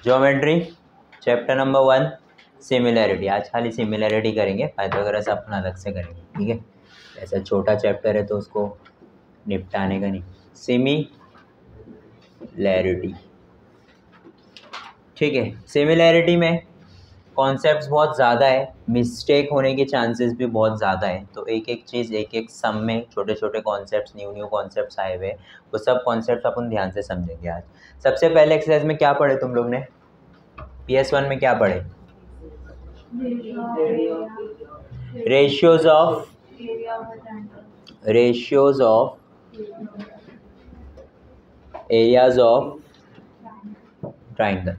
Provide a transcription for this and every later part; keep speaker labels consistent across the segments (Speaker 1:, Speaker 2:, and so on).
Speaker 1: Geometry chapter number 1 similarity. आज खाली similarity करेंगे, पाइथागोरस अपन अलग से करेंगे, ठीक है। ऐसा छोटा चैप्टर है तो उसको निपटाने का नहीं। सिमिलैरिटी, ठीक है। सिमिलैरिटी में कॉन्सेप्ट्स बहुत ज़्यादा है, मिस्टेक होने के चांसेस भी बहुत ज़्यादा है, तो एक एक चीज़ एक एक सम में छोटे छोटे कॉन्सेप्ट्स, न्यू कॉन्सेप्ट्स आए हुए, वो सब कॉन्सेप्ट्स अपन ध्यान से समझेंगे आज। सबसे पहले एक्सरसाइज में क्या पढ़े तुम लोग ने? PS1 में क्या पढ़े? Ratios of areas of triangle,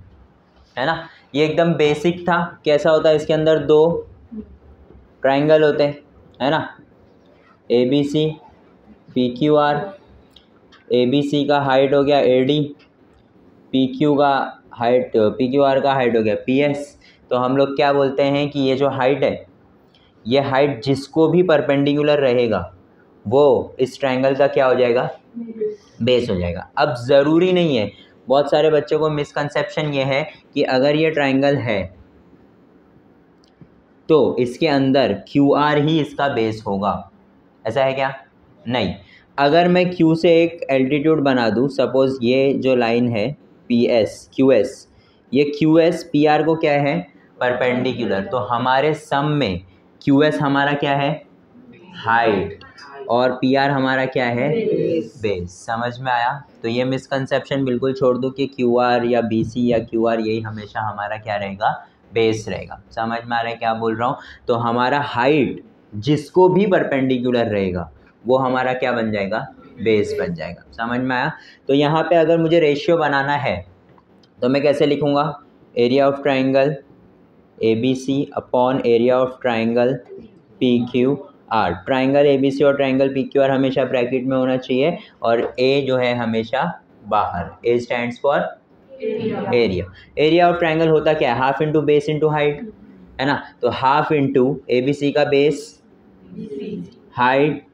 Speaker 1: है ना। ये एकदम बेसिक था। कैसा होता है, इसके अंदर दो ट्राइंगल होते हैं, है ना, ABC PQR। ABC का हाइट हो गया AD, PQR का हाइट हो गया PS। तो हम लोग क्या बोलते हैं कि ये जो हाइट है, ये हाइट जिसको भी परपेंडिकुलर रहेगा वो इस ट्राइंगल का क्या हो जाएगा? बेस हो जाएगा। अब ज़रूरी नहीं है, बहुत सारे बच्चों को मिसकंसेप्शन ये है कि अगर ये ट्राइंगल है तो इसके अंदर QR ही इसका बेस होगा। ऐसा है क्या? नहीं। अगर मैं Q से एक एल्टीट्यूड बना दूँ, सपोज़ ये जो लाइन है QS, ये QS PR को क्या है? परपेंडिकुलर। तो हमारे सम में QS हमारा क्या है? हाइट, और PR हमारा क्या है? बेस। समझ में आया? तो ये मिसकंसेप्शन बिल्कुल छोड़ दो कि QR या BC या QR यही हमेशा हमारा क्या रहेगा? बेस रहेगा। समझ में आ रहा है क्या बोल रहा हूँ? तो हमारा हाइट जिसको भी परपेंडिकुलर रहेगा वो हमारा क्या बन जाएगा? बेस बन जाएगा। समझ में आया? तो यहाँ पे अगर मुझे रेशियो बनाना है तो मैं कैसे लिखूँगा? Area of triangle ABC upon area of triangle PQR। Triangle ABC और ट्राइंगल PQR हमेशा ब्रैकेट में होना चाहिए, और A जो है हमेशा बाहर। A stands for area. Area of triangle होता क्या है? Half into base into height, है ना। तो हाफ इंटू ABC का base height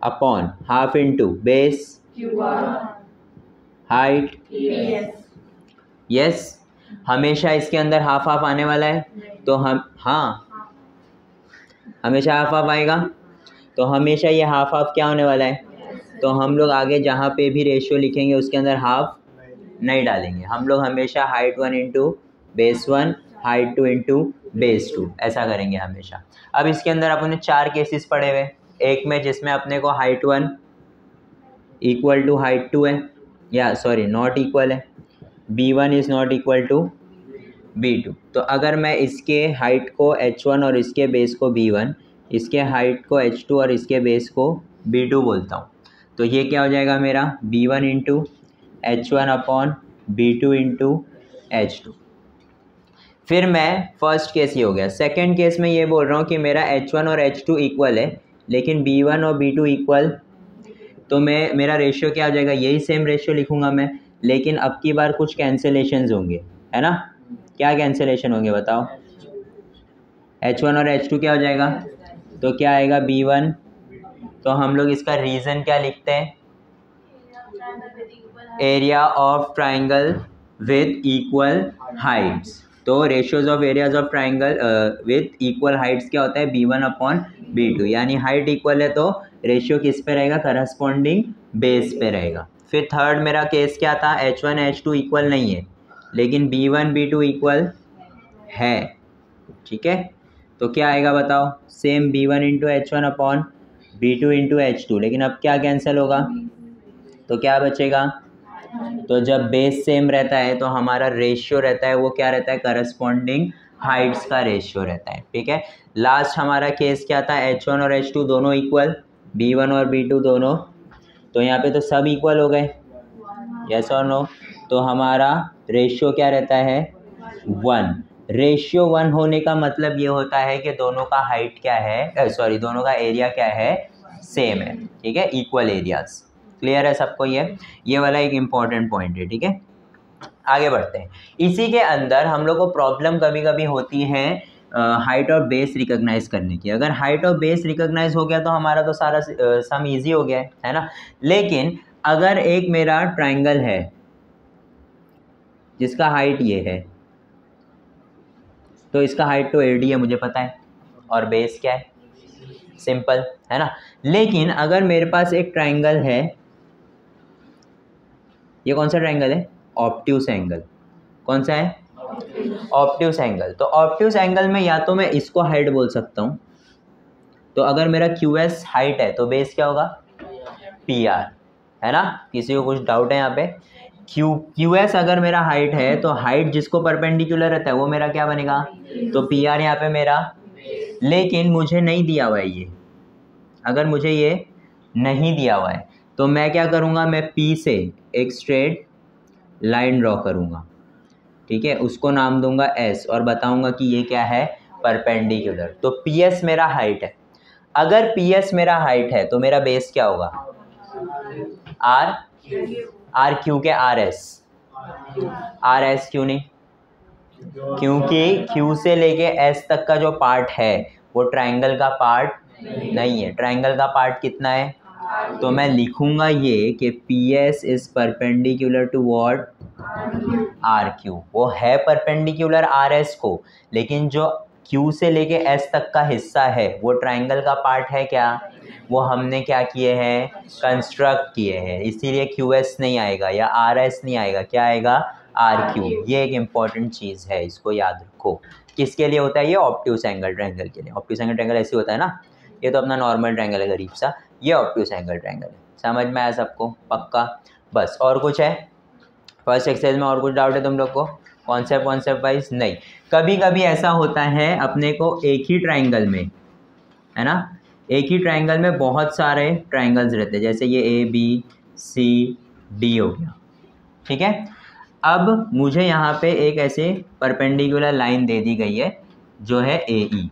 Speaker 1: upon half into base height. Yes, हमेशा इसके अंदर हाफ हाफ आने वाला है, तो हम हमेशा हाफ हाफ आएगा, तो हमेशा ये हाफ हाफ क्या होने वाला है? तो हम लोग आगे जहाँ पे भी रेशियो लिखेंगे उसके अंदर हाफ नहीं डालेंगे। हम लोग हमेशा height 1 into base 1, height 2 into base 2, ऐसा करेंगे हमेशा। अब इसके अंदर अपने 4 केसेस पड़े हुए। एक में जिसमें अपने को हाइट 1 इक्वल टू हाइट 2 है, या सॉरी नॉट इक्वल है, B1 is not equal to B2। तो अगर मैं इसके हाइट को H1 और इसके बेस को B1, इसके हाइट को H2 और इसके बेस को B2 बोलता हूँ, तो ये क्या हो जाएगा मेरा? B1 into H1 upon B2 into H2। फिर मैं फर्स्ट केस ये हो गया। सेकंड केस में ये बोल रहा हूँ कि मेरा H1 और H2 इक्वल है, लेकिन B1 और B2 इक्वल, तो मेरा रेशियो क्या हो जाएगा? यही सेम रेशियो लिखूँगा मैं, लेकिन अब की बार कुछ कैंसिलेशंस होंगे, है ना। क्या कैंसिलेशन होंगे बताओ? H1 और H2 क्या हो जाएगा? तो क्या आएगा? B1। तो हम लोग इसका रीज़न क्या लिखते हैं? Area of triangle with equal heights. तो ratios of areas of triangle with equal heights क्या होता है? B1 upon B2। यानी हाइट इक्वल है तो रेशियो किस पे रहेगा? करस्पॉन्डिंग बेस पे रहेगा। फिर थर्ड मेरा केस क्या था? H1 H2 इक्वल नहीं है, लेकिन B1 B2 इक्वल है, ठीक है। तो क्या आएगा बताओ? Same B1 into H1 upon B2 into H2, लेकिन अब क्या कैंसिल होगा? तो क्या बचेगा? तो जब बेस सेम रहता है तो हमारा रेशियो रहता है वो क्या रहता है? करस्पॉन्डिंग हाइट्स का रेशियो रहता है, ठीक है। लास्ट हमारा केस क्या था? H1 और H2 दोनों इक्वल, B1 और B2 दोनों, तो यहाँ पे तो सब इक्वल हो गए, यस और नो। तो हमारा रेशियो क्या रहता है? 1। रेशियो 1 होने का मतलब ये होता है कि दोनों का हाइट क्या है, सॉरी दोनों का एरिया क्या है? सेम है, ठीक है, इक्वल एरियाज। क्लियर है सबको? ये वाला एक इम्पॉर्टेंट पॉइंट है, ठीक है। आगे बढ़ते हैं। इसी के अंदर हम लोग को प्रॉब्लम कभी कभी होती है हाइट और बेस रिकॉग्नाइज करने की। अगर हाइट और बेस रिकॉग्नाइज हो गया तो हमारा तो सारा सम इजी हो गया है ना। लेकिन अगर एक मेरा ट्राइंगल है, जिसका हाइट ये है, तो इसका हाइट तो AD है मुझे पता है, और बेस क्या है, सिंपल है ना। लेकिन अगर मेरे पास एक ट्राइंगल है, ये कौन सा ट्राइंगल है, ऑब्ट्यूस एंगल। कौन सा है, ऑब्ट्यूस एंगल। तो ऑब्ट्यूस एंगल में या तो मैं इसको हाइट बोल सकता हूँ, तो अगर मेरा QS हाइट है तो बेस क्या होगा, PR, है ना। किसी को कुछ डाउट है यहाँ पे, QS अगर मेरा हाइट है तो हाइट जिसको परपेंडिकुलर रहता है वो मेरा क्या बनेगा, तो PR यहाँ पे मेरा। लेकिन मुझे नहीं दिया हुआ है ये, अगर मुझे ये नहीं दिया हुआ है तो मैं क्या करूँगा, मैं P से एक स्ट्रेट लाइन ड्रॉ करूँगा, ठीक है, उसको नाम दूंगा S और बताऊंगा कि ये क्या है, परपेंडिकुलर। तो PS मेरा हाइट है, अगर PS मेरा हाइट है तो मेरा बेस क्या होगा, R क्यों के RS क्यों नहीं, क्योंकि Q से लेके S तक का जो पार्ट है वो ट्राइंगल का पार्ट नहीं है। ट्राइंगल का पार्ट कितना है, तो मैं लिखूंगा ये कि PS is perpendicular to what, RQ। वो है परपेंडिकुलर RS को, लेकिन जो Q से लेके S तक का हिस्सा है वो ट्राइंगल का पार्ट है क्या, वो हमने क्या किए हैं, कंस्ट्रक्ट किए हैं, इसीलिए QS नहीं आएगा या RS नहीं आएगा, क्या आएगा, RQ। ये एक इम्पॉर्टेंट चीज़ है, इसको याद रखो। किसके लिए होता है ये, ऑब्ट्यूस एंगल ट्रायंगल के लिए। ऑब्ट्यूस एंगल ट्रायंगल ऐसे होता है ना, ये तो अपना नॉर्मल ट्रायंगल है गरीब सा, ये ऑब्ट्यूस एंगल ट्रायंगल है। समझ में आया सबको, पक्का। बस और कुछ है फर्स्ट एक्सरसाइज में, और कुछ डाउट है तुम लोग को, कॉन्सेप्ट वाइज नहीं। कभी कभी ऐसा होता है अपने को एक ही ट्रायंगल में, है ना, एक ही ट्रायंगल में बहुत सारे ट्रायंगल्स रहते हैं, जैसे ये ABCD हो गया, ठीक है। अब मुझे यहाँ पे एक ऐसे परपेंडिकुलर लाइन दे दी गई है जो है AE।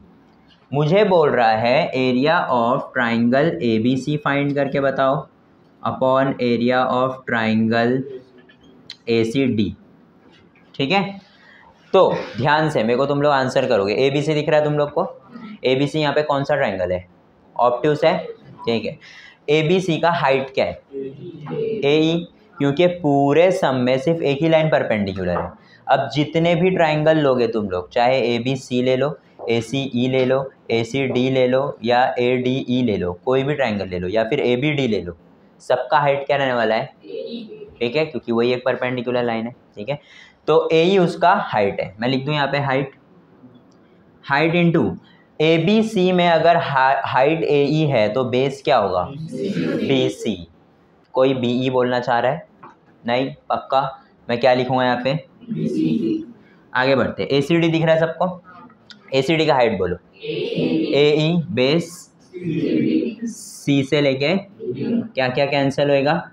Speaker 1: मुझे बोल रहा है area of triangle ABC find करके बताओ upon area of triangle ACD, ठीक है। तो ध्यान से मेरे को तुम लोग आंसर करोगे। ABC दिख रहा है तुम लोग को, ABC यहाँ पे कौन सा ट्राइंगल है, ऑब्ट्यूस है, ठीक है। ABC का हाइट क्या है, AE, क्योंकि पूरे सम में सिर्फ एक ही लाइन परपेंडिकुलर है। अब जितने भी ट्राइंगल लोगे तुम लोग, चाहे ABC ले लो, ACE ले लो, ACD ले लो या ADE ले लो, कोई भी ट्राइंगल ले लो या फिर ABD ले लो, सबका हाइट क्या रहने वाला है, ठीक है, क्योंकि वही एक परपेंडिकुलर लाइन है, ठीक है। तो AE उसका हाइट है, मैं लिख दूं यहाँ पे हाइट इनटू ABC में अगर हाइट AE है तो बेस क्या होगा, BC। कोई BE बोलना चाह रहा है, नहीं, पक्का। मैं क्या लिखूंगा यहाँ पे, आगे बढ़ते। ACD दिख रहा है सबको, ACD का हाइट बोलो, AE बेस, C से लेके क्या क्या कैंसिल होएगा,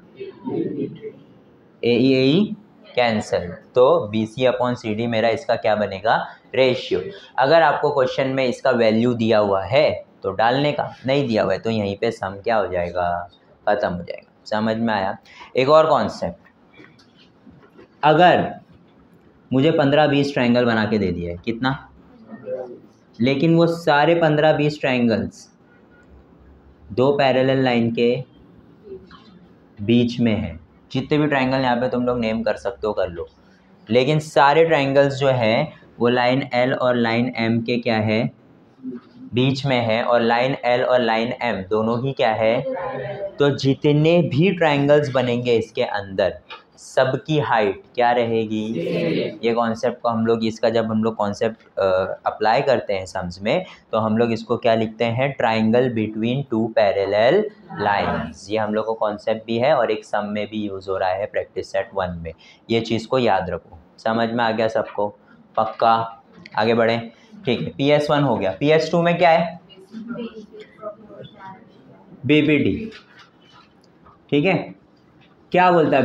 Speaker 1: AE कैंसिल, तो BC अपॉन CD मेरा इसका क्या बनेगा, रेशियो। अगर आपको क्वेश्चन में इसका वैल्यू दिया हुआ है तो डालने का, नहीं दिया हुआ है तो यहीं पे सम क्या हो जाएगा, खत्म हो जाएगा। समझ में आया। एक और कॉन्सेप्ट, अगर मुझे 15-20 ट्रायंगल बना के दे दिया है, कितना, लेकिन वो सारे 15-20 ट्रायंगल्स दो पैरेलल लाइन के बीच में है। जितने भी ट्रायंगल यहाँ पे तुम लोग नेम कर सकते हो कर लो, लेकिन सारे ट्रायंगल्स जो हैं वो लाइन L और लाइन M के क्या है, बीच में है, और लाइन L और लाइन M दोनों ही क्या है, तो जितने भी ट्रायंगल्स बनेंगे इसके अंदर सबकी हाइट क्या रहेगी। ये कॉन्सेप्ट को हम लोग, इसका जब हम लोग कॉन्सेप्ट अप्लाई करते हैं सम्स में, तो हम लोग इसको क्या लिखते हैं, triangle between two parallel lines. ये हम लोग को कॉन्सेप्ट भी है और एक सम में भी यूज़ हो रहा है प्रैक्टिस सेट 1 में। ये चीज़ को याद रखो। समझ में आ गया सबको, पक्का। आगे बढ़ें, ठीक है। PS1 हो गया, PS2 में क्या है, BPD, ठीक है। क्या बोलता है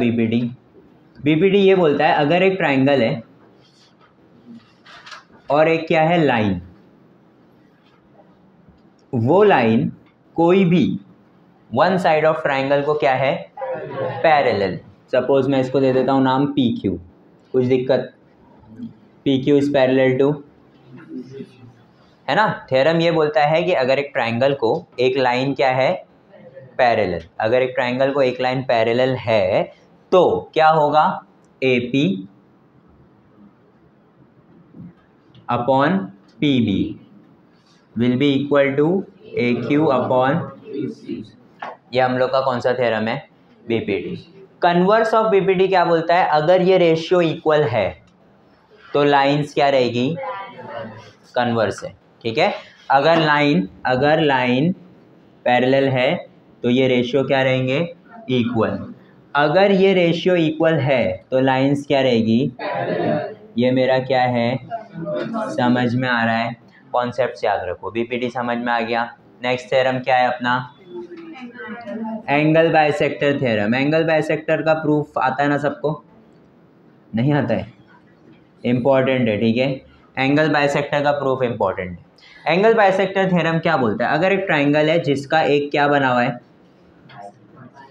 Speaker 1: BPD ये बोलता है अगर एक ट्राइंगल है और एक क्या है लाइन, वो लाइन कोई भी वन साइड ऑफ ट्राइंगल को क्या है, पैरेलल। सपोज मैं इसको दे देता हूँ नाम PQ, कुछ दिक्कत, PQ इज पैरेलल टू, है ना। थ्योरम ये बोलता है कि अगर एक ट्राइंगल को एक लाइन क्या है, पैरेलल, अगर एक ट्राइंगल को एक लाइन पैरेलल है तो क्या होगा, AP upon P B will be equal to A Q upon, ये हम लोग का कौन सा थ्योरम है, बीपीटी। कन्वर्स ऑफ बीपीटी क्या बोलता है, अगर ये रेशियो इक्वल है तो लाइंस क्या रहेगी, कन्वर्स है, ठीक है। अगर लाइन पैरेलल है तो ये रेशियो क्या रहेंगे, इक्वल। अगर ये रेशियो इक्वल है तो लाइंस क्या रहेगी, ये मेरा क्या है, समझ में आ रहा है, कॉन्सेप्ट याद रखो, बीपीटी समझ में आ गया। नेक्स्ट थ्योरम क्या है अपना, angle bisector theorem. Angle bisector का प्रूफ आता है ना सबको, नहीं आता है, इम्पॉर्टेंट है, ठीक है। एंगल बाइसेक्टर का प्रूफ इम्पॉर्टेंट है। एंगल बाइसेक्टर थ्योरम क्या बोलता है, अगर एक ट्राइंगल है जिसका एक क्या बना हुआ है,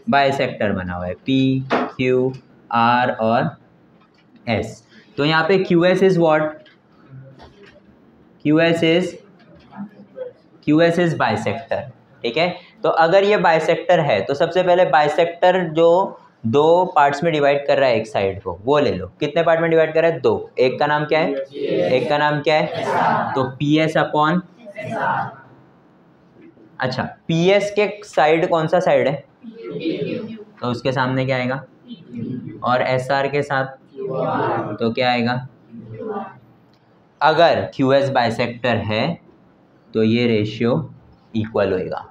Speaker 1: बाइसेक्टर बना हुआ है, पी क्यू आर और एस, तो यहाँ पे Q S is what, Q S is bisector, ठीक है। तो अगर ये बाइसेक्टर है तो सबसे पहले बाइसेक्टर जो दो पार्ट्स में डिवाइड कर रहा है एक साइड को, वो ले लो, कितने पार्ट में डिवाइड कर रहा है, दो, एक का नाम क्या है, एक का नाम क्या है, तो पी एस अपॉन, अच्छा पी एस के साइड कौन सा साइड है, तो उसके सामने क्या आएगा, और एस आर के साथ तो क्या आएगा, अगर क्यू एस बाइसेक्टर है तो ये रेशियो इक्वल होएगा,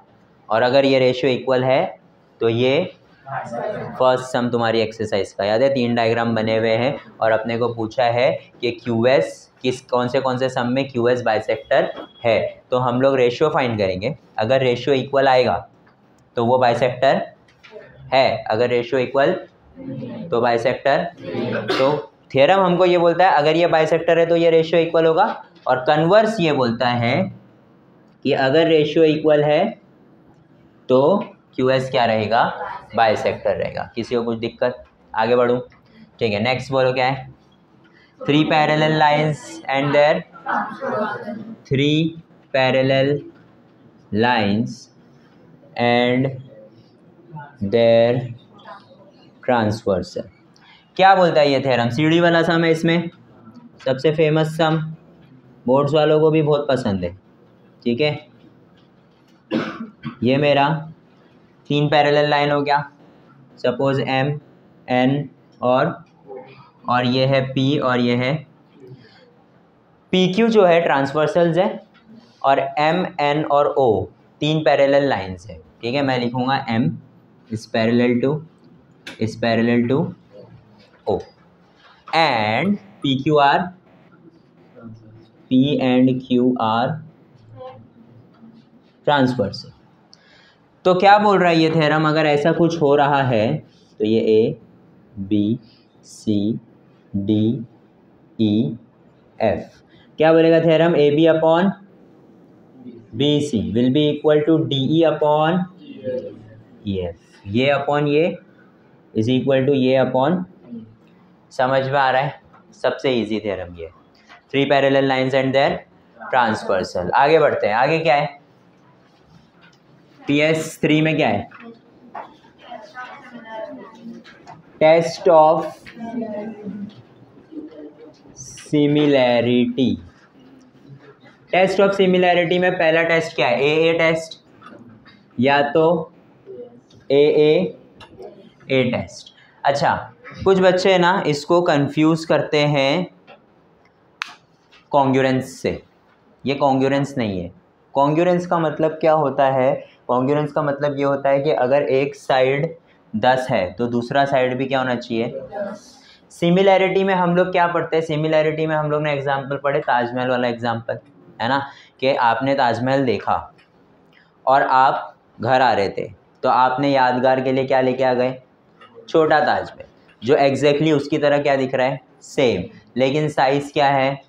Speaker 1: और अगर ये रेशियो इक्वल है तो ये फर्स्ट सम तुम्हारी एक्सरसाइज का याद है, 3 डायग्राम बने हुए हैं और अपने को पूछा है कि क्यू एस कौन से सम में क्यू एस बाइसेक्टर है, तो हम लोग रेशियो फाइंड करेंगे। अगर रेशियो इक्वल आएगा तो वो बाइसेक्टर है, अगर रेशियो इक्वल तो बाइसेक्टर, तो थ्योरम हमको ये बोलता है अगर ये बाइसेक्टर है तो ये रेशियो इक्वल होगा, और कन्वर्स ये बोलता है कि अगर रेशियो इक्वल है तो क्यू एस क्या रहेगा, बाइसेक्टर रहेगा। किसी को कुछ दिक्कत, आगे बढ़ूँ, ठीक है। नेक्स्ट बोलो क्या है, 3 parallel lines and their 3 parallel lines and their transversal. क्या बोलता है ये थ्योरम, सीढ़ी वाला सम है, इसमें सबसे फेमस सम, बोर्ड्स वालों को भी बहुत पसंद है, ठीक है। ये मेरा 3 पैरेलल लाइन हो गया, सपोज एम एन और ये है पी और ये है पी क्यू जो है ट्रांसवर्सल्स है, और एम एन और ओ 3 पैरेलल लाइंस है, ठीक है। मैं लिखूँगा M is parallel to O and P and Q are transversal. तो क्या बोल रहा है ये थ्योरम, अगर ऐसा कुछ हो रहा है तो ये A B C D E F, क्या बोलेगा theorem, A B upon B C will be equal to D E upon E F, ये अपॉन ये इज इक्वल टू ये अपॉन, समझ में आ रहा है, सबसे इजी थ्योरम ये, 3 parallel lines and their transversal. आगे बढ़ते हैं, आगे क्या है, PS3 में क्या है, test of similarity. Test of similarity में पहला टेस्ट क्या है, ए टेस्ट, या तो ए टेस्ट। अच्छा, कुछ बच्चे ना इसको कंफ्यूज करते हैं कॉन्ग्रुएंस से, ये कॉन्ग्रुएंस नहीं है। कॉन्ग्रुएंस का मतलब क्या होता है, कॉन्ग्रुएंस का मतलब ये होता है कि अगर एक साइड 10 है तो दूसरा साइड भी क्या होना चाहिए। सिमिलैरिटी में हम लोग क्या पढ़ते हैं, सिमिलैरिटी में हम लोग ने एग्जाम्पल पढ़े, ताजमहल वाला एग्जाम्पल है ना, कि आपने ताजमहल देखा और आप घर आ रहे थे तो आपने यादगार के लिए क्या लेके आ गए, छोटा ताजमहल, जो एग्जैक्टली उसकी तरह क्या दिख रहा है, सेम, लेकिन साइज़ क्या है,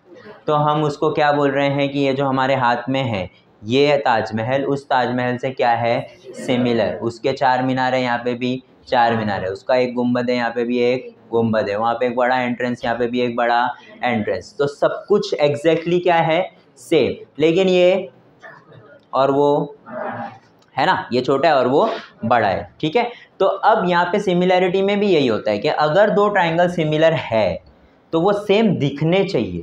Speaker 1: तो हम उसको क्या बोल रहे हैं कि ये जो हमारे हाथ में है ये ताजमहल उस ताजमहल से क्या है, सिमिलर। उसके 4 मीनार है, यहाँ पे भी 4 मीनार है, उसका एक गुंबद है, यहाँ पे भी एक गुंबद है, वहाँ पे एक बड़ा एंट्रेंस, यहाँ पे भी एक बड़ा एंट्रेंस, तो सब कुछ एग्जैक्टली क्या है, सेम, लेकिन ये और वो है ना, ये छोटा है और वो बड़ा है, ठीक है। तो अब यहाँ पे सिमिलैरिटी में भी यही होता है कि अगर दो ट्राइंगल सिमिलर है तो वो सेम दिखने चाहिए,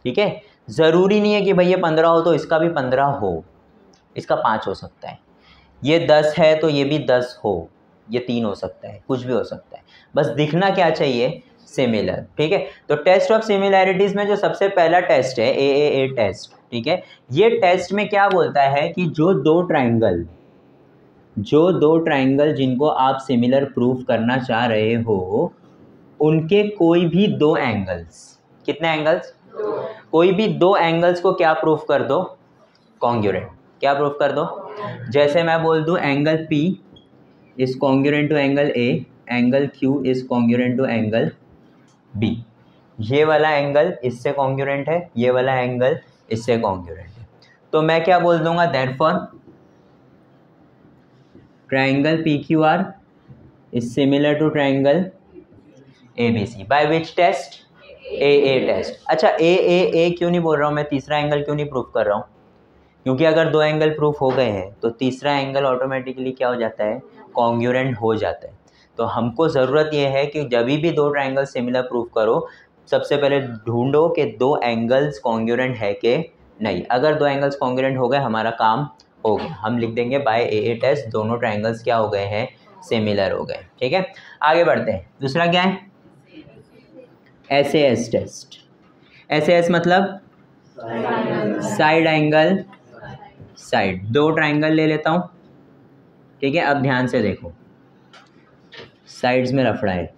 Speaker 1: ठीक है। ज़रूरी नहीं है कि भाई ये 15 हो तो इसका भी 15 हो, इसका 5 हो सकता है। ये 10 है तो ये भी 10 हो, ये 3 हो सकता है, कुछ भी हो सकता है, बस दिखना क्या चाहिए, सिमिलर। ठीक है, तो टेस्ट ऑफ सिमिलैरिटीज़ में जो सबसे पहला टेस्ट है ए टेस्ट, ठीक है, ये टेस्ट में क्या बोलता है कि जो दो ट्राइंगल जिनको आप सिमिलर प्रूफ करना चाह रहे हो, उनके कोई भी दो एंगल्स, कितने एंगल्स, कोई भी दो एंगल्स को क्या प्रूफ कर दो, कॉन्ग्रुएंट। क्या प्रूफ कर दो, जैसे मैं बोल दूं angle P is congruent to angle A, angle Q is congruent to angle B। ये वाला एंगल इससे कॉन्ग्रुएंट है, ये वाला एंगल इससे कॉन्ग्रुएंट है, तो मैं क्या बोल दूंगा, therefore triangle PQR is similar to triangle ABC। By which test, A test. अच्छा ए क्यों नहीं बोल रहा हूँ मैं, तीसरा एंगल क्यों नहीं प्रूफ कर रहा हूँ, क्योंकि अगर दो एंगल प्रूफ हो गए हैं तो तीसरा एंगल ऑटोमेटिकली क्या हो जाता है, कॉन्ग्रुएंट हो जाता है। तो हमको ज़रूरत ये है कि जब भी दो ट्राइंगल सिमिलर प्रूफ करो, सबसे पहले ढूंढो कि दो एंगल्स कॉन्ग्रुएंट है कि नहीं। अगर दो एंगल्स कॉन्ग्रुएंट हो गए, हमारा काम हो गया, हम लिख देंगे बाय ए टेस्ट दोनों ट्राइंगल्स क्या हो गए हैं, सिमिलर हो गए। ठीक है, आगे बढ़ते हैं। दूसरा क्या है, SAS टेस्ट। SAS मतलब साइड एंगल साइड। दो ट्राइंगल ले लेता हूँ, ठीक है, अब ध्यान से देखो, साइड्स में लफड़ा है।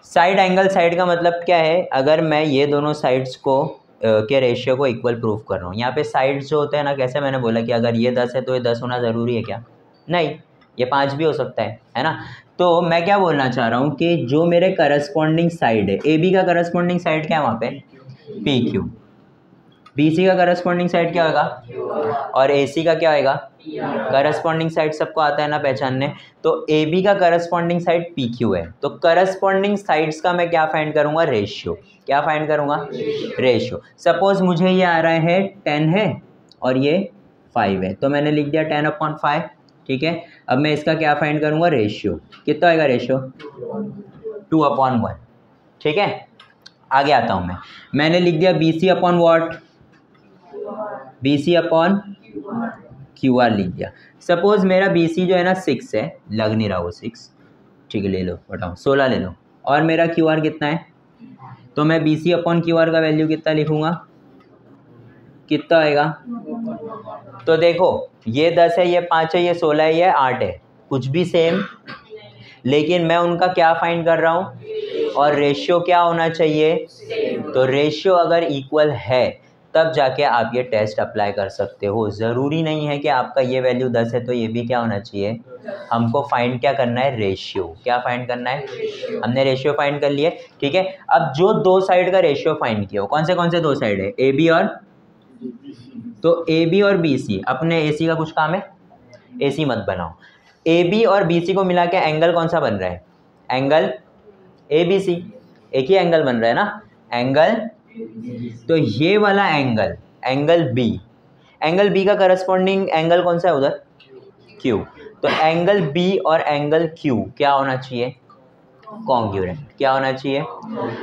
Speaker 1: साइड एंगल साइड का मतलब क्या है, अगर मैं ये दोनों साइड्स को के रेशियो को इक्वल प्रूफ कर रहा हूँ। यहाँ पे साइड्स जो होते हैं ना, कैसे मैंने बोला कि अगर ये 10 है तो ये 10 होना ज़रूरी है क्या, नहीं, ये 5 भी हो सकता है ना। तो मैं क्या बोलना चाह रहा हूँ कि जो मेरे करस्पॉन्डिंग साइड है, AB का करस्पॉन्डिंग साइड क्या है वहाँ पे, PQ, BC का करस्पॉन्डिंग साइड क्या होगा, और AC का क्या होगा, करस्पॉन्डिंग साइड सबको आता है ना पहचानने। तो AB का करस्पॉन्डिंग साइड PQ है, तो करस्पॉन्डिंग साइड्स का मैं क्या फाइंड करूंगा, रेशियो। क्या फाइंड करूंगा, रेशियो। सपोज मुझे ये आ रहा है 10 है और ये 5 है, तो मैंने लिख दिया 10/5। ठीक है, अब मैं इसका क्या फाइंड करूंगा, रेशियो। कितना आएगा रेशियो, 2/1। ठीक है, आगे आता हूं मैंने लिख दिया BC/what, BC/QR लिख दिया। सपोज मेरा BC जो है ना 6 है, लग नहीं रहा वो 6, ठीक है, ले लो, बताओ 16 ले लो, और मेरा QR कितना है, तो मैं BC/QR का वैल्यू कितना लिखूंगा, कितना आएगा, तो देखो ये 10 है, ये 5 है, ये 16 है, ये 8 है, कुछ भी सेम, लेकिन मैं उनका क्या फाइंड कर रहा हूँ, और रेशियो क्या होना चाहिए, तो रेशियो अगर इक्वल है तब जाके आप ये टेस्ट अप्लाई कर सकते हो। ज़रूरी नहीं है कि आपका ये वैल्यू 10 है तो ये भी क्या होना चाहिए, हमको फाइंड क्या करना है, रेशियो। क्या फाइंड करना है, हमने रेशियो फाइंड कर लिए। ठीक है, अब जो दो साइड का रेशियो फाइंड किया हो, कौन से दो साइड है, AB और, तो AB और BC, अपने AC का कुछ काम है, AC मत बनाओ, AB और BC को मिला के एंगल कौन सा बन रहा है, एंगल ABC, एक ही एंगल बन रहा है ना, एंगल। तो ये वाला एंगल, एंगल B का करस्पॉन्डिंग एंगल कौन सा है उधर, Q। तो एंगल B और एंगल Q क्या होना चाहिए, कॉन्ग्रुएंट। क्या होना चाहिए,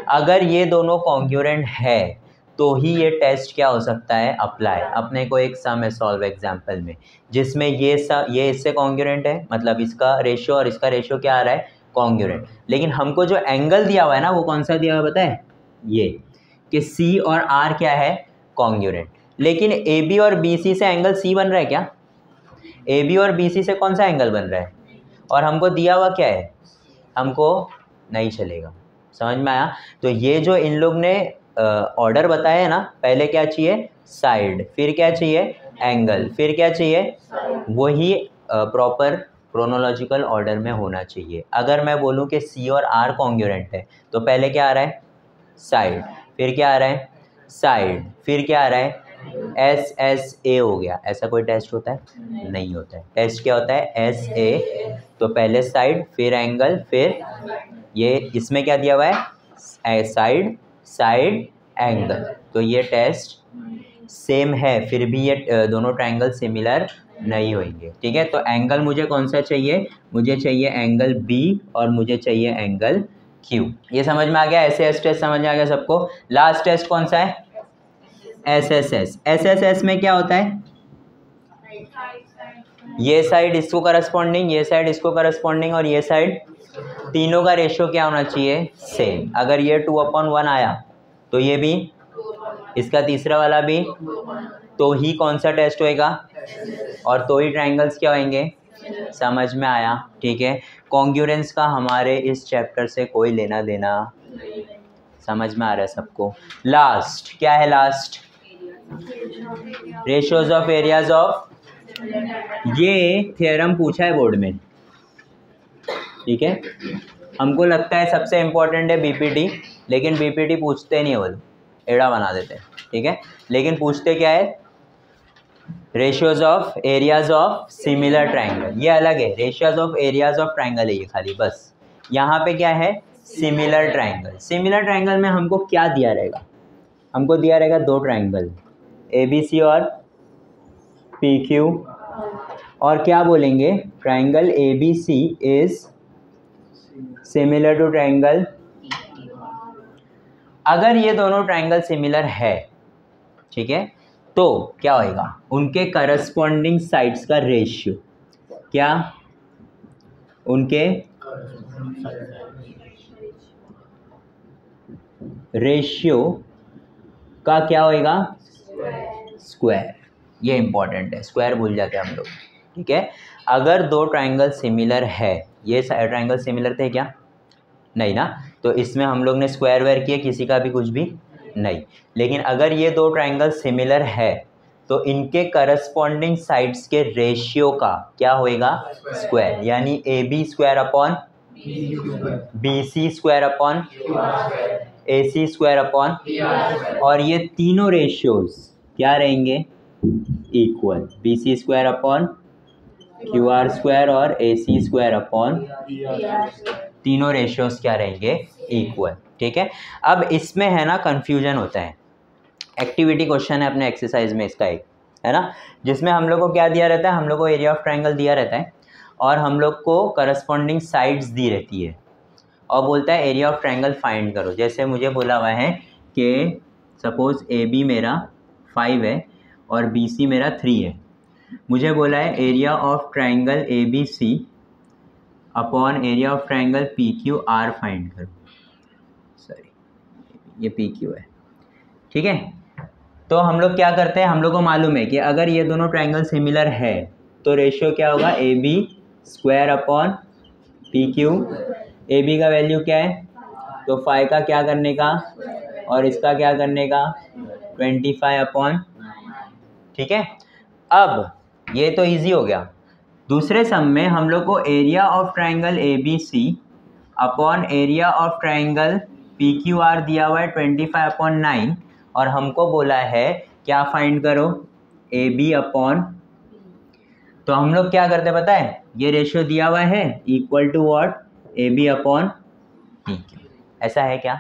Speaker 1: अगर ये दोनों कॉन्ग्रुएंट है तो ही ये टेस्ट क्या हो सकता है, अप्लाई। अपने को एक सम है सॉल्व एग्जाम्पल में, जिसमें ये इससे कॉन्ग्रुएंट है, मतलब इसका रेशियो और इसका रेशियो क्या आ रहा है, कॉन्ग्रुएंट। लेकिन हमको जो एंगल दिया हुआ है ना, वो कौन सा दिया हुआ है पता है, ये कि C और R क्या है, कॉन्ग्रुएंट। लेकिन AB और BC से एंगल C बन रहा है क्या, AB और BC से कौन सा एंगल बन रहा है, और हमको दिया हुआ क्या है, हमको नहीं चलेगा। समझ में आया। तो ये जो इन लोग ने ऑर्डर बताया है ना, पहले क्या चाहिए, साइड, फिर क्या चाहिए, एंगल, फिर क्या चाहिए, वही प्रॉपर क्रोनोलॉजिकल ऑर्डर में होना चाहिए। अगर मैं बोलूँ कि C और R कॉन्ग्रुएंट है, तो पहले क्या आ रहा है, साइड, फिर क्या आ रहा है, साइड, फिर क्या आ रहा है, SSA हो गया। ऐसा कोई टेस्ट होता है, नहीं होता है। टेस्ट क्या होता है, SA, तो पहले साइड, फिर एंगल, फिर ये, इसमें क्या दिया हुआ है, साइड साइड एंगल। तो ये टेस्ट सेम है, फिर भी ये दोनों ट्रायंगल सिमिलर नहीं होंगे। ठीक है, तो एंगल मुझे कौन सा चाहिए, मुझे चाहिए एंगल B और मुझे चाहिए एंगल Q। ये समझ में आ गया, ऐसे टेस्ट समझ में आ गया सबको। लास्ट टेस्ट कौन सा है, SSS। SSS में क्या होता है, ये साइड इसको करस्पॉन्डिंग, ये साइड इसको करस्पॉन्डिंग और ये साइड, तीनों का रेशियो क्या होना चाहिए, सेम। अगर ये 2/1 आया तो ये भी, इसका तीसरा वाला भी, तो ही कौन सा टेस्ट होएगा, और तो ही ट्रायंगल्स क्या होंगे, समझ में आया। ठीक है, कॉन्ग्रुएंस का हमारे इस चैप्टर से कोई लेना देना, समझ में आ रहा है सबको। लास्ट क्या है, last ratios of areas of, ये थ्योरम पूछा है बोर्ड में। ठीक है, हमको लगता है सबसे इम्पोर्टेंट है बीपीटी, लेकिन बीपीटी पूछते नहीं है, वो एड़ा बना देते हैं। ठीक है, लेकिन पूछते क्या है, ratios of areas of similar triangle, ये अलग है, ratios of areas of triangle है ये खाली बस। यहाँ पे क्या है, सिमिलर ट्रायंगल। सिमिलर ट्रायंगल में हमको क्या दिया रहेगा, हमको दिया रहेगा दो ट्रायंगल ABC और PQ, और क्या बोलेंगे, triangle ABC is similar to triangle. अगर ये दोनों ट्रायंगल सिमिलर है, ठीक है, तो क्या होएगा, उनके करस्पॉन्डिंग साइड्स का रेशियो, क्या, उनके रेशियो का क्या होएगा, स्क्वायर। ये इंपॉर्टेंट है, स्क्वायर भूल जाते हैं हम लोग। ठीक है, अगर दो ट्रायंगल सिमिलर है, ये ट्रायंगल सिमिलर थे क्या, नहीं ना, तो इसमें हम लोग ने स्क्वायर वेयर किया, किसी का भी कुछ भी नहीं। लेकिन अगर ये दो ट्रायंगल सिमिलर है तो इनके करस्पॉन्डिंग साइड्स के रेशियो का क्या होएगा, स्क्वायर, यानी AB square upon BC square upon AC square upon, और ये तीनों रेशियोज क्या रहेंगे, equal, BC square upon QR square और AC स्क्वायर अपॉन, तीनों रेशियोज क्या रहेंगे, इक्वल। ठीक है, अब इसमें है ना कंफ्यूजन होता है, एक्टिविटी क्वेश्चन है अपने एक्सरसाइज में इसका एक, है ना, जिसमें हम लोग को क्या दिया रहता है, हम लोग को एरिया ऑफ ट्रायंगल दिया रहता है और हम लोग को करस्पॉन्डिंग साइड्स दी रहती है, और बोलता है एरिया ऑफ ट्रायंगल फाइंड करो। जैसे मुझे बोला हुआ है कि सपोज AB मेरा 5 है और BC मेरा 3 है, मुझे बोला है area of triangle ABC upon area of triangle PQR find करो। सॉरी, ये PQ है। ठीक है, तो हम लोग क्या करते हैं, हम लोग को मालूम है कि अगर ये दोनों ट्रायंगल सिमिलर है तो रेशियो क्या होगा, AB square upon PQ। AB का वैल्यू क्या है, तो 5 का क्या करने का और इसका क्या करने का, 25 अपॉन। ठीक है, अब ये तो इजी हो गया। दूसरे सम में हम लोग को area of triangle ABC upon area of triangle PQR दिया हुआ है 25/9, और हमको बोला है क्या फाइंड करो, AB अपॉन, तो हम लोग क्या करते हैं पता है, ये रेशियो दिया हुआ है equal to what, AB upon PQ। ऐसा है क्या,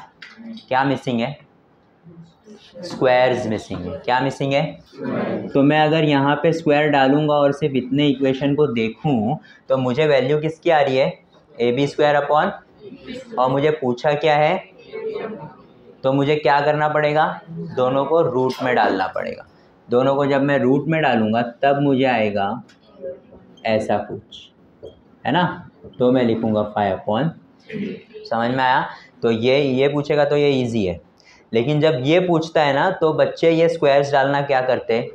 Speaker 1: क्या मिसिंग है, स्क्वायर्स मिसिंग है। क्या मिसिंग है, तो मैं अगर यहाँ पे स्क्वायर डालूंगा और सिर्फ इतने इक्वेशन को देखूं तो मुझे वैल्यू किसकी आ रही है, AB स्क्वायर अपॉन, और मुझे पूछा क्या है, तो मुझे क्या करना पड़ेगा, दोनों को रूट में डालना पड़ेगा। दोनों को जब मैं रूट में डालूंगा तब मुझे आएगा ऐसा कुछ, है ना, तो मैं लिखूंगा 5/, समझ में आया। तो ये पूछेगा तो ये इजी है, लेकिन जब ये पूछता है ना तो बच्चे ये स्क्वायर्स डालना क्या करते,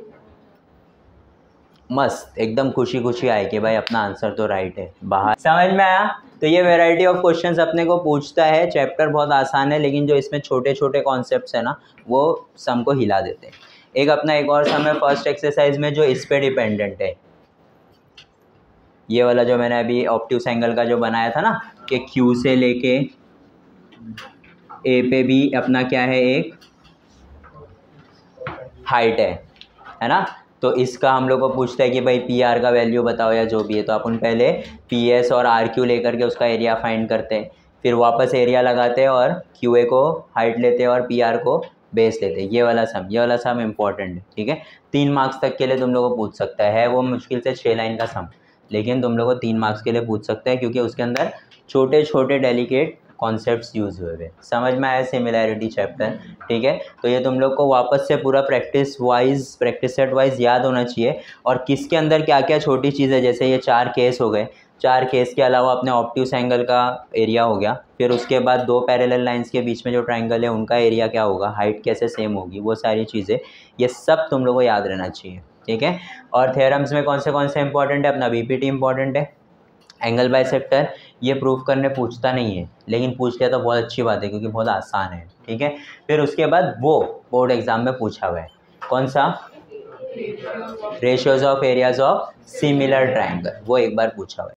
Speaker 1: मस्त एकदम खुशी खुशी आए कि भाई अपना आंसर तो राइट है बाहर। समझ में आया। तो ये वैरायटी ऑफ क्वेश्चंस अपने को पूछता है। चैप्टर बहुत आसान है, लेकिन जो इसमें छोटे छोटे कॉन्सेप्ट्स है ना वो सम को हिला देते हैं। एक अपना एक और सम है फर्स्ट एक्सरसाइज में जो इस पे डिपेंडेंट है, ये वाला जो मैंने अभी ऑब्ट्यूस एंगल का जो बनाया था ना कि Q से लेके A पे भी अपना क्या है, एक हाइट है ना। तो इसका हम लोग को पूछता है कि भाई PR का वैल्यू बताओ या जो भी है, तो अपन पहले PS और RQ लेकर के उसका एरिया फाइंड करते हैं, फिर वापस एरिया लगाते हैं और QA को हाइट लेते हैं और PR को बेस लेते हैं। ये वाला सम इम्पॉर्टेंट है, ठीक है। 3 मार्क्स तक के लिए तुम लोग को पूछ सकता है, वो मुश्किल से 6 लाइन का सम, लेकिन तुम लोग को 3 मार्क्स के लिए पूछ सकता है, क्योंकि उसके अंदर छोटे छोटे डेलिकेट कॉन्सेप्ट्स यूज हुए हुए। समझ में आया सिमिलैरिटी चैप्टर? ठीक है, तो ये तुम लोग को वापस से पूरा प्रैक्टिस सेट वाइज याद होना चाहिए। और किसके अंदर क्या क्या छोटी चीज़ है, जैसे ये 4 केस हो गए, 4 केस के अलावा अपने ऑब्ट्यूस एंगल का एरिया हो गया, फिर उसके बाद 2 पैरेलल लाइंस के बीच में जो ट्राइंगल है उनका एरिया क्या होगा, हाइट कैसे सेम होगी, वो सारी चीज़ें, ये सब तुम लोग को याद रहना चाहिए। ठीक है, और थ्योरम्स में कौन से इंपॉर्टेंट है, अपना बीपीटी इंपॉर्टेंट है, एंगल बाइसेक्टर ये प्रूफ करने पूछता नहीं है, लेकिन पूछ लिया तो बहुत अच्छी बात है क्योंकि बहुत आसान है। ठीक है, फिर उसके बाद वो बोर्ड एग्जाम में पूछा हुआ है, कौन सा, ratios of areas of similar triangle, वो एक बार पूछा हुआ है।